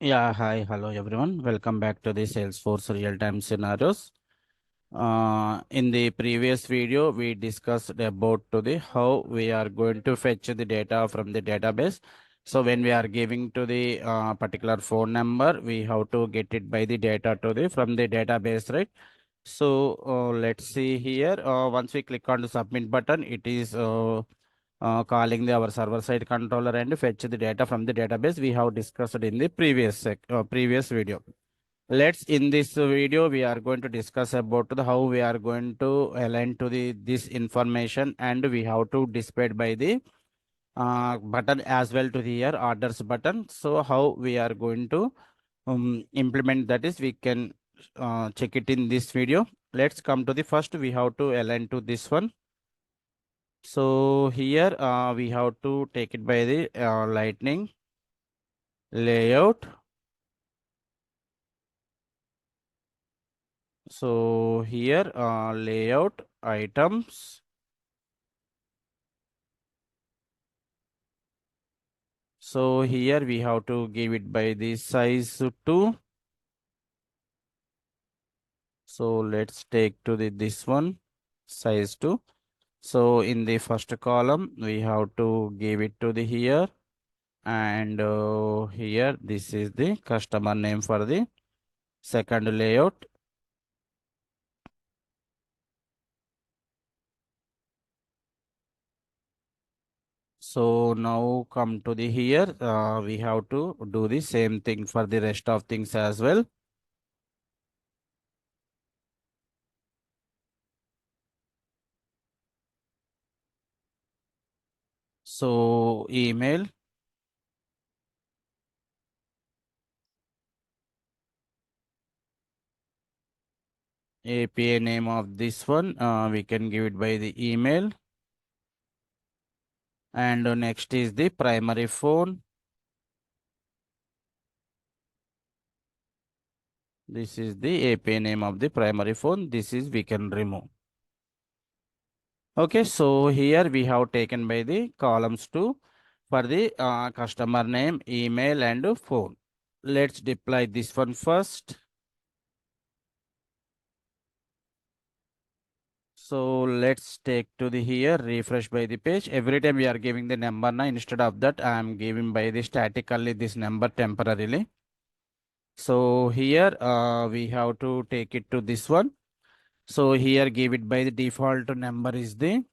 Yeah, hi, hello everyone. Welcome back to the Salesforce real-time scenarios. In the previous video, we discussed about to the how we are going to fetch the data from the database. So when we are giving to the particular phone number, we have to get it by the data to the from the database, right? So let's see here. Once we click on the submit button, it is calling our server side controller and fetch the data from the database we have discussed in the previous video. Let's in this video we are going to discuss about how we are going to align to the this information, and we have to display by the button as well to the here orders button. So how we are going to implement that is we can check it in this video. Let's come to the first. We have to align to this one. So here we have to take it by the lightning layout. So here layout items. So here we have to give it by the size 2. So let's take to the this one size 2. So in the first column we have to give it to the here, and here this is the customer name for the second layout. So now come to the here, we have to do the same thing for the rest of things as well. So email, API name of this one, we can give it by the email. And next is the primary phone. This is the API name of the primary phone. This is we can remove. Okay, so here we have taken by the columns 2 for the customer name, email, and phone. Let's deploy this one first. So let's take to the here, refresh by the page. Every time we are giving the number now, instead of that, I am giving by the statically this number temporarily. So here we have to take it to this one. So here give it by the default number is the.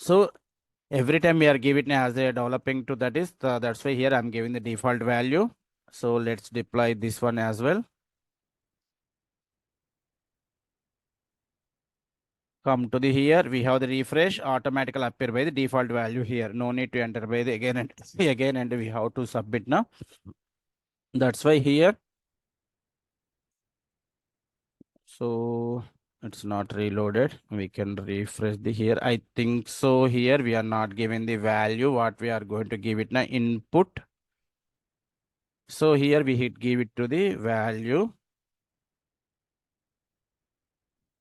So every time we are giving as a developing to that is, that's why here I'm giving the default value. So let's deploy this one as well. Come to the here, we have the refresh automatically appear by the default value here. No need to enter by the again and again, and we have to submit now. That's why here. So it's not reloaded. We can refresh the here. I think so. Here we are not given the value. What we are going to give it now input. So here we hit give it to the value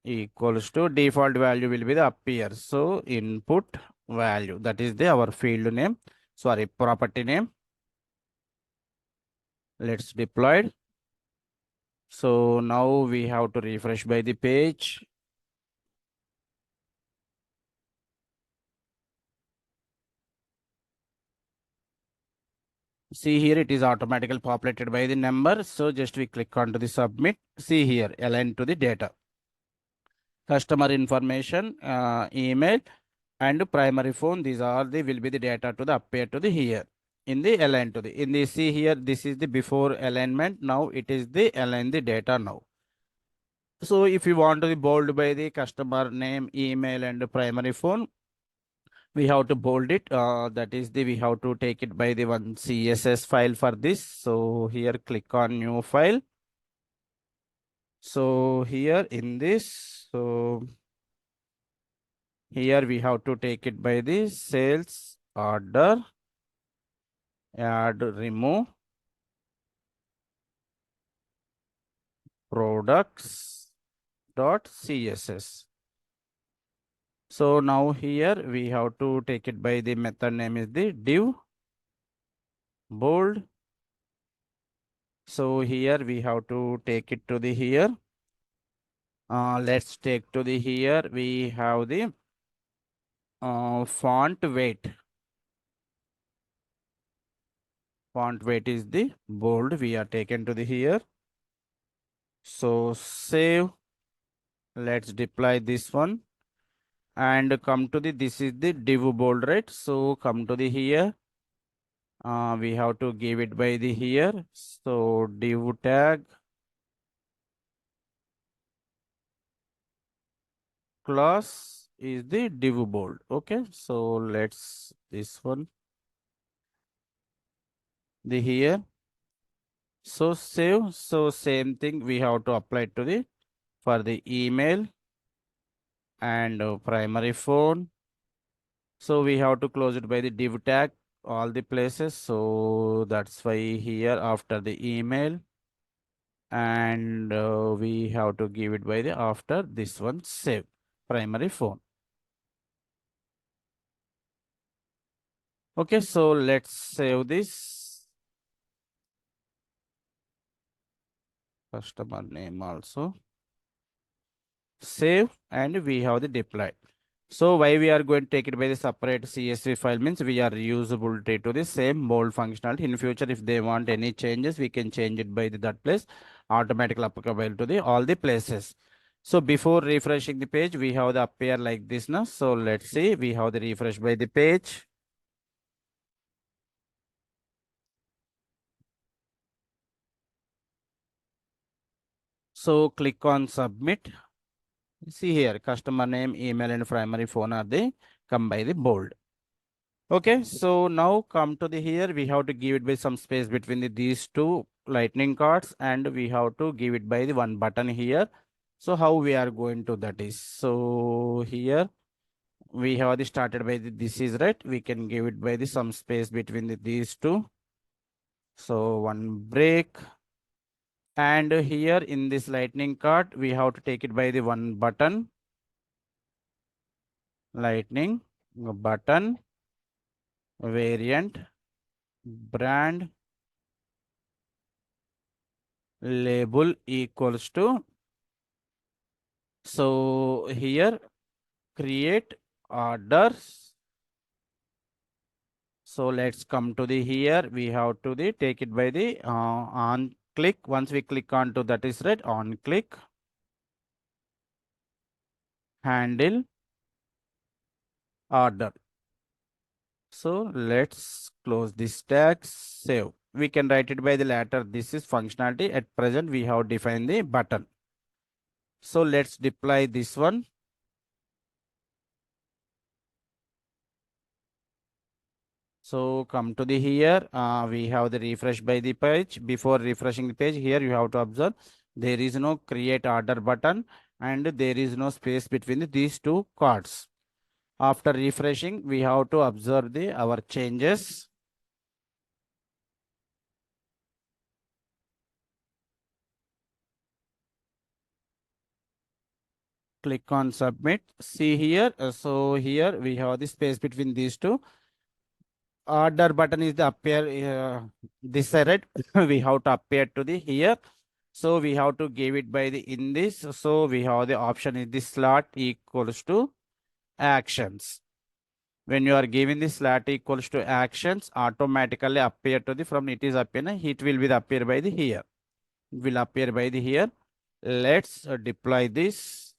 equals to default value will be the appear. So input value, that is the our field name, sorry, property name. Let's deploy it. So now we have to refresh by the page. See here it is automatically populated by the number. So just we click on to the submit. See here align to the data. Customer information, email, and primary phone. These are the will be the data to the appear to the here. In the align to the in the see here, this is the before alignment. Now it is the align the data now. So if you want to be bold by the customer name, email, and primary phone, we have to bold it. That is the we have to take it by the one CSS file for this. So here click on new file. So here in this, so here we have to take it by the sales order, add remove products dot css. So now here we have to take it by the method name is the div bold. So here we have to take it to the here. Let's take to the here. We have the font weight. Font weight is the bold. We are taken to the here. So save. Let's deploy this one and come to the, this is the div bold, right? So come to the here. We have to give it by the here. So div tag class is the div bold. Okay. So let's this one the here. So save. So same thing we have to apply to the for the email and primary phone. So we have to close it by the div tag all the places. So that's why here after the email and we have to give it by the after this one save primary phone. Okay, so let's save this customer name also. Save and we have the deploy. So why we are going to take it by the separate CSV file means we are reusability to the same bold functionality. In future, if they want any changes, we can change it by the, that place, automatically applicable to the all the places. So before refreshing the page, we have the appear like this now. So let's see, we have the refresh by the page. So click on submit. See here, customer name, email, and primary phone are they come by the bold. Okay, so now come to the here, we have to give it by some space between these two lightning cards and we have to give it by the one button here. So how we are going to that is, so here we have the started by the, this is right, we can give it by the some space between these two. So one break. And here in this lightning card, we have to take it by the one button. Lightning button variant brand label equals to, so here create orders. So let's come to the here, we have to the take it by the on click. Once we click on to that is right, on click handle order. So let's close this tag, save. We can write it by the latter. This is functionality. At present, we have defined the button. So let's deploy this one. So come to the here, we have the refresh by the page. Before refreshing the page, here you have to observe there is no create order button and there is no space between these two cards. After refreshing, we have to observe the our changes. Click on submit. See here. So here we have the space between these two. Order button is the appear this side, right? We have to appear to the here. So we have to give it by the in this. So we have the option is the slot equals to actions. When you are giving the slot equals to actions, automatically appear to the from it is appear. It will be the appear by the here. It will appear by the here. Let's deploy this.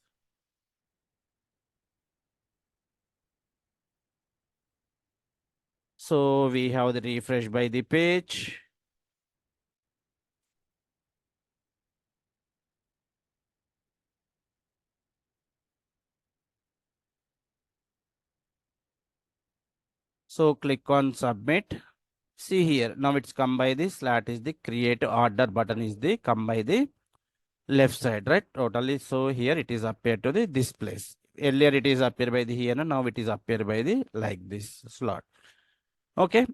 So we have the refresh by the page. So click on submit. See here, now it's come by the slot is the create order button is the come by the left side, right? Totally. So here it is appear to the this place. Earlier it is appear by the here, now it is appear by the like this slot. Okay.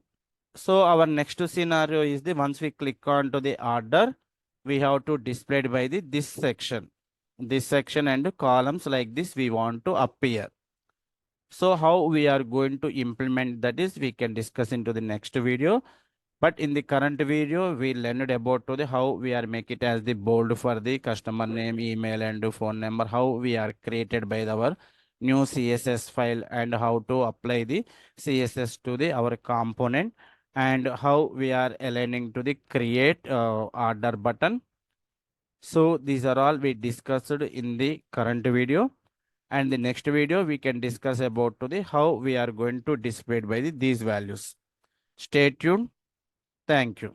So our next scenario is the once we click on to the order, we have to display it by the this section. This section and columns like this we want to appear. So how we are going to implement that is we can discuss into the next video. But in the current video, we learned about to the how we are make it as the bold for the customer name, email, and phone number, how we are created by our new CSS file, and how to apply the CSS to the our component, and how we are aligning to the create order button. So these are all we discussed in the current video, and the next video we can discuss about to the how we are going to display by these values. Stay tuned. Thank you.